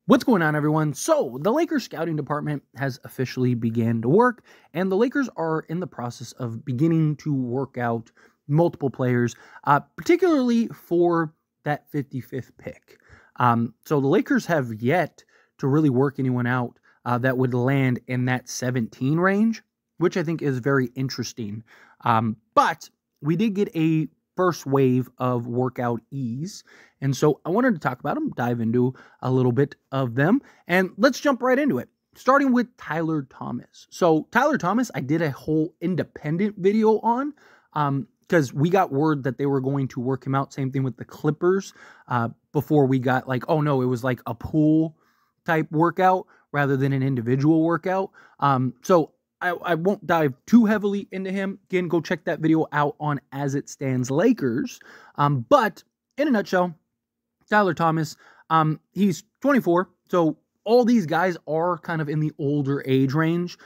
What's going on, everyone? So the Lakers scouting department has officially began to work, and the Lakers are in the process of beginning to work out multiple players, particularly for that 55th pick. So the Lakers have yet to really work anyone out that would land in that 17 range, which I think is very interesting. But we did get a first wave of workout ease. And so I wanted to talk about them, dive into a little bit of them, and let's jump right into it. Starting with Tyler Thomas. So Tyler Thomas, I did a whole independent video on because we got word that they were going to work him out. Same thing with the Clippers before we got like, oh no, it was like a pool type workout rather than an individual workout. So I won't dive too heavily into him. Again, go check that video out on As It Stands Lakers. But in a nutshell, Tyler Thomas, he's 24. So all these guys are kind of in the older age range.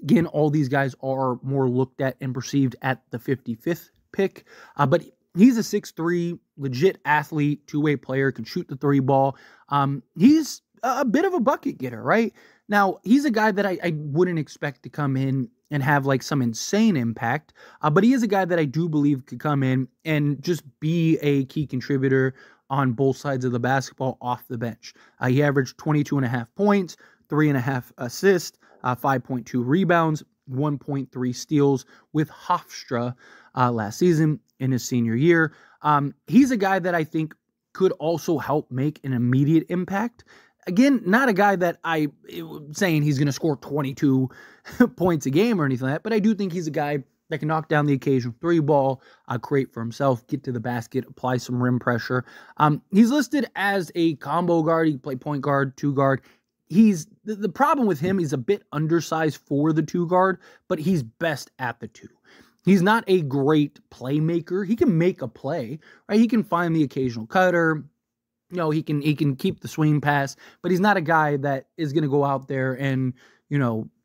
Again, all these guys are more looked at and perceived at the 55th pick. But he's a 6'3", legit athlete, two-way player, can shoot the three ball. He's a bit of a bucket getter, right? Now, he's a guy that I wouldn't expect to come in and have like some insane impact, but he is a guy that I do believe could come in and just be a key contributor on both sides of the basketball off the bench. He averaged 22.5 points, 3.5 assists, 5.2 rebounds, 1.3 steals with Hofstra last season in his senior year. He's a guy that I think could also help make an immediate impact. Again, not a guy that I'm saying he's going to score 22 points a game or anything like that, but I do think he's a guy that can knock down the occasional three ball, create for himself, get to the basket, apply some rim pressure. He's listed as a combo guard. He can play point guard, two guard. The problem with him, he's a bit undersized for the two guard, but he's best at the two. He's not a great playmaker. He can make a play, right? He can find the occasional cutter. You know, he can keep the swing pass, but he's not a guy that is going to go out there and,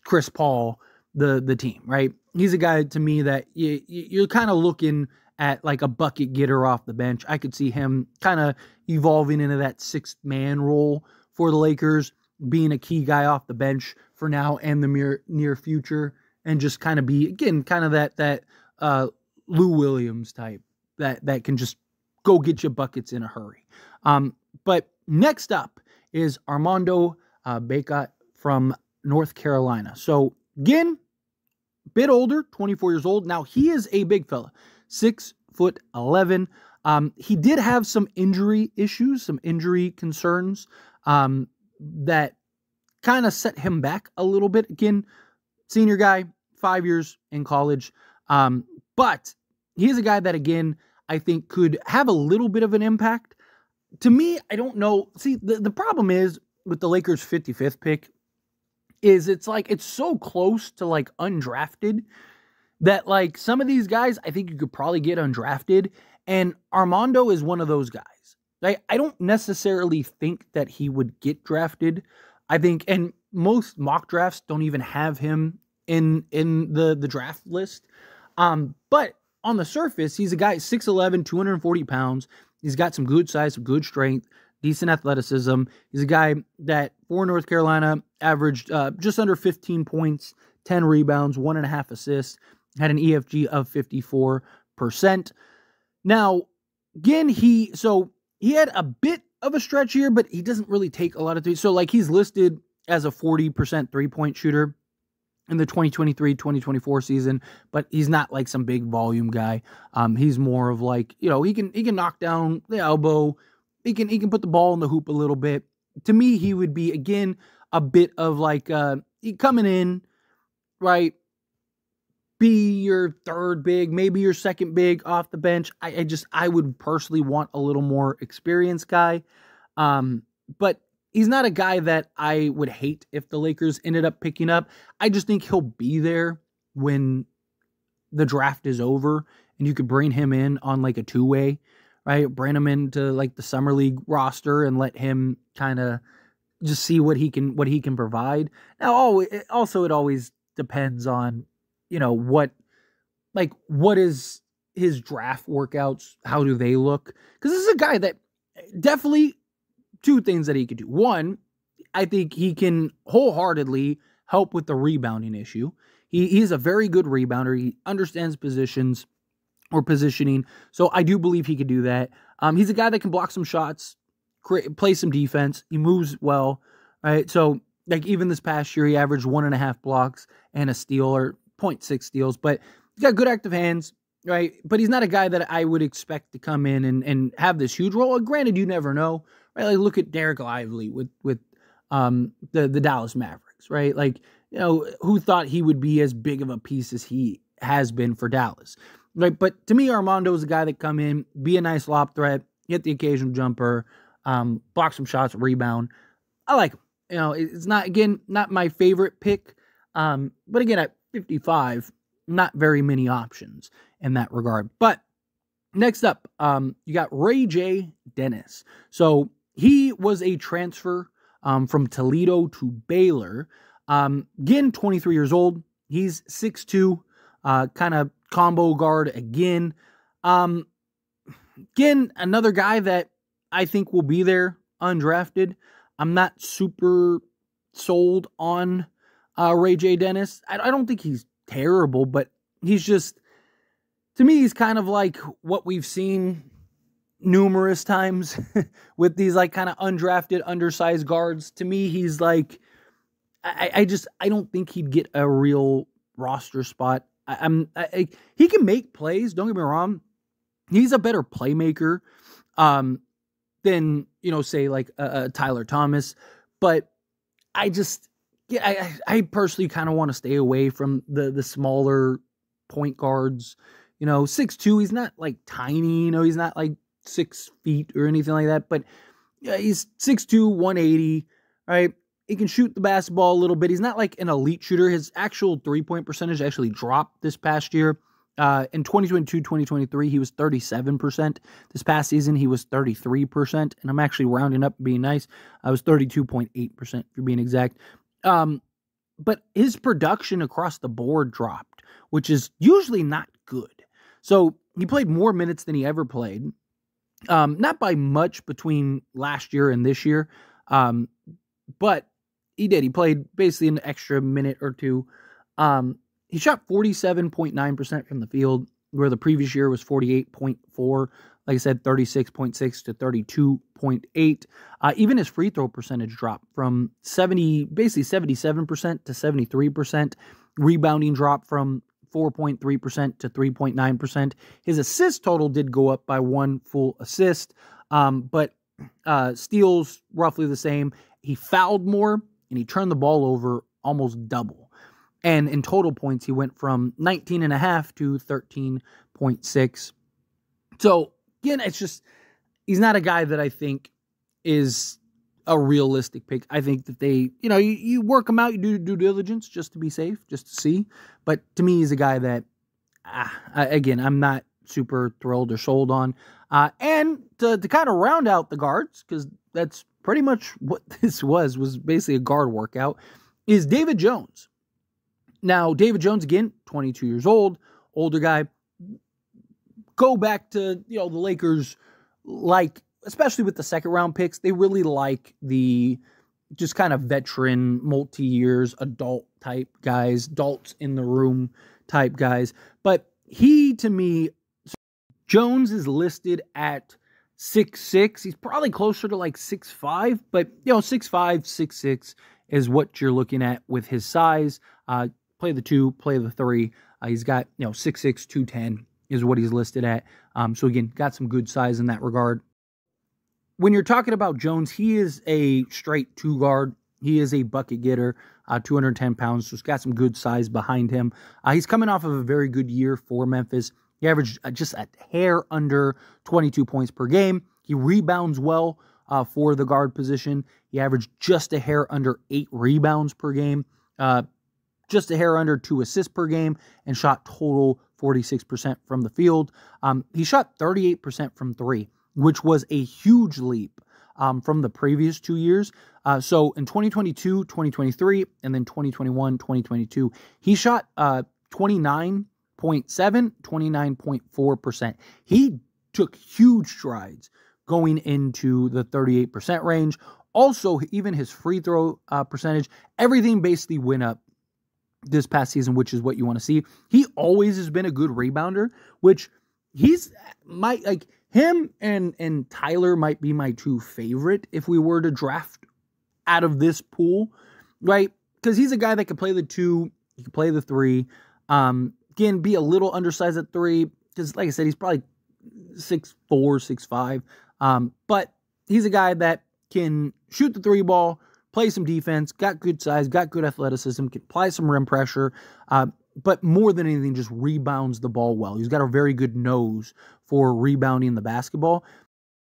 Chris Paul the team, right? He's a guy to me that you're kind of looking at like a bucket getter off the bench. I could see him kind of evolving into that sixth man role for the Lakers, being a key guy off the bench for now and the near future, and just kind of be, again, kind of that Lou Williams type that can just go get you buckets in a hurry. But next up is Armando Bacot from North Carolina. So again, bit older, 24 years old. Now he is a big fella, 6'11". He did have some injury issues, some injury concerns that kind of set him back a little bit. Again, senior guy, 5 years in college. But he's a guy that, again, I think could have a little bit of an impact. To me, I don't know. See, the problem is with the Lakers' 55th pick is it's like it's so close to like undrafted that like some of these guys I think you could probably get undrafted, and Armando is one of those guys. I don't necessarily think that he would get drafted. I think, and most mock drafts don't even have him in the draft list. But on the surface, he's a guy 6'11", 240 pounds. He's got some good size, some good strength, decent athleticism. He's a guy that for North Carolina averaged just under 15 points, 10 rebounds, 1.5 assists, had an EFG of 54%. Now, again, he had a bit of a stretch here, but he doesn't really take a lot of threes. So like he's listed as a 40% three-point shooter in the 2023-2024 season, but he's not like some big volume guy. He's more of like, he can knock down the elbow. He can put the ball in the hoop a little bit. To me, he would be, again, a bit of like coming in, right? Be your third big, maybe your second big off the bench. I would personally want a little more experienced guy. But he's not a guy that I would hate if the Lakers ended up picking up. I just think he'll be there when the draft is over and you could bring him in on like a two-way, right? Bring him into like the summer league roster and let him kind of just see what he can provide. Now, it always depends on, what is his draft workouts? How do they look? Because this is a guy that definitely two things that he could do. One, I think he can wholeheartedly help with the rebounding issue. He is a very good rebounder. He understands positions or positioning. So I do believe he could do that. He's a guy that can block some shots, play some defense. He moves well, right? So like even this past year, he averaged 1.5 blocks and a steal, or 0.6 steals, but he's got good active hands, right? But he's not a guy that I would expect to come in and have this huge role. Granted, you never know, right? Like look at Derek Lively with the Dallas Mavericks, right? Like, you know, who thought he would be as big of a piece as he has been for Dallas, right? But to me, Armando is a guy that come in, be a nice lob threat, hit the occasional jumper, block some shots, rebound. I like him. You know, it's not, again, not my favorite pick. But again, at 55, not very many options in that regard. But next up, you got Ray J. Dennis. So he was a transfer from Toledo to Baylor. Again, 23 years old. He's 6'2", kind of combo guard again. Again, another guy that I think will be there undrafted. I'm not super sold on Ray J. Dennis. I don't think he's terrible, but he's just, to me, he's kind of like what we've seen numerous times with these like kind of undrafted, undersized guards. To me, he's like, I don't think he'd get a real roster spot. He can make plays. Don't get me wrong. He's a better playmaker than, you know, say like Tyler Thomas. But I just, yeah, I personally kind of want to stay away from the smaller point guards. You know, 6'2", he's not like tiny, you know, he's not like 6 feet or anything like that, but yeah, he's 6'2", 180, right? He can shoot the basketball a little bit. He's not like an elite shooter. His actual three-point percentage actually dropped this past year. In 2022, 2023, he was 37%. This past season, he was 33%, and I'm actually rounding up and being nice. I was 32.8% for being exact. But his production across the board dropped, which is usually not good. So he played more minutes than he ever played. Not by much between last year and this year. But he did. He played basically an extra minute or two. He shot 47.9% from the field, where the previous year was 48.4. Like I said, 36.6 to 32.8. Even his free throw percentage dropped from 77% to 73%. Rebounding dropped from 4.3% to 3.9%. His assist total did go up by 1 full assist, but steals roughly the same. He fouled more, and he turned the ball over almost double. And in total points, he went from 19.5 to 13.6. So, again, it's just, he's not a guy that I think is a realistic pick. I think that they, you know, you work him out, you do due diligence just to be safe, just to see. But to me, he's a guy that, again, I'm not super thrilled or sold on. And to kind of round out the guards, because that's pretty much what this was basically a guard workout, is David Jones. Now, David Jones, again, 22 years old, older guy. Go back to, you know, the Lakers, like, especially with the second round picks, they really like the just kind of veteran, multi-years, adult type guys, adults in the room type guys. But he, to me, Jones is listed at 6'6". He's probably closer to like 6'5", but, you know, 6'5", 6'6" is what you're looking at with his size. Play the 2, play the 3. He's got, you know, 6'6", 210 is what he's listed at. So again, got some good size in that regard. When you're talking about Jones, he is a straight 2 guard. He is a bucket getter, 210 pounds. So he's got some good size behind him. He's coming off of a very good year for Memphis. He averaged just a hair under 22 points per game. He rebounds well for the guard position. He averaged just a hair under 8 rebounds per game. Just a hair under 2 assists per game, and shot total 46% from the field. He shot 38% from 3, which was a huge leap from the previous 2 years. So in 2022, 2023, and then 2021, 2022, he shot 29.7, 29.4%. He took huge strides going into the 38% range. Also, even his free throw percentage, everything basically went up this past season, which is what you want to see. He always has been a good rebounder, which him and Tyler might be my two favorite if we were to draft out of this pool, right? Because he's a guy that can play the 2, he can play the 3, again, be a little undersized at 3, because like I said, he's probably 6'4", 6'5", but he's a guy that can shoot the 3 ball, play some defense, got good size, got good athleticism, can apply some rim pressure, but more than anything, just rebounds the ball well. He's got a very good nose for rebounding the basketball.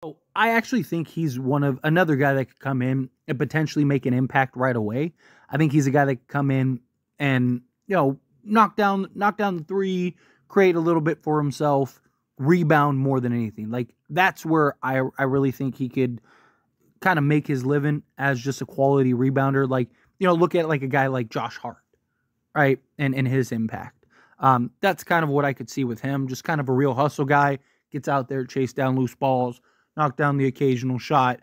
So I actually think he's another guy that could come in and potentially make an impact right away. I think he's a guy that could come in and, knock down the 3, create a little bit for himself, rebound more than anything. Like, that's where I really think he could kind of make his living as just a quality rebounder. Like, look at like a guy like Josh Hart, right? And his impact. That's kind of what I could see with him. Just kind of a real hustle guy, gets out there, chase down loose balls, knock down the occasional shot,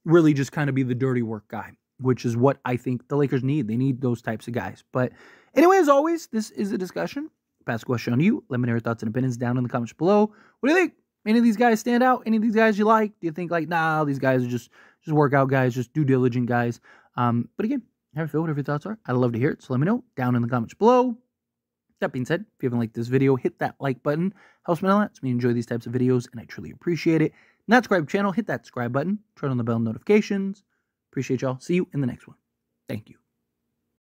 really just kind of be the dirty work guy, which is what I think the Lakers need. They need those types of guys. But anyway, as always, this is a discussion. Pass a question on you. Let me know your thoughts and opinions down in the comments below. What do you think? Any of these guys stand out? Any of these guys you like? Do you think like, nah, these guys are just workout guys, just due diligent guys? But again, how you feel, whatever your thoughts are. I'd love to hear it. So let me know down in the comments below. That being said, if you haven't liked this video, hit that like button. Helps me a lot. It's me enjoy these types of videos, and I truly appreciate it. Not subscribe to the channel, hit that subscribe button. Turn on the bell notifications. Appreciate y'all. See you in the next one. Thank you.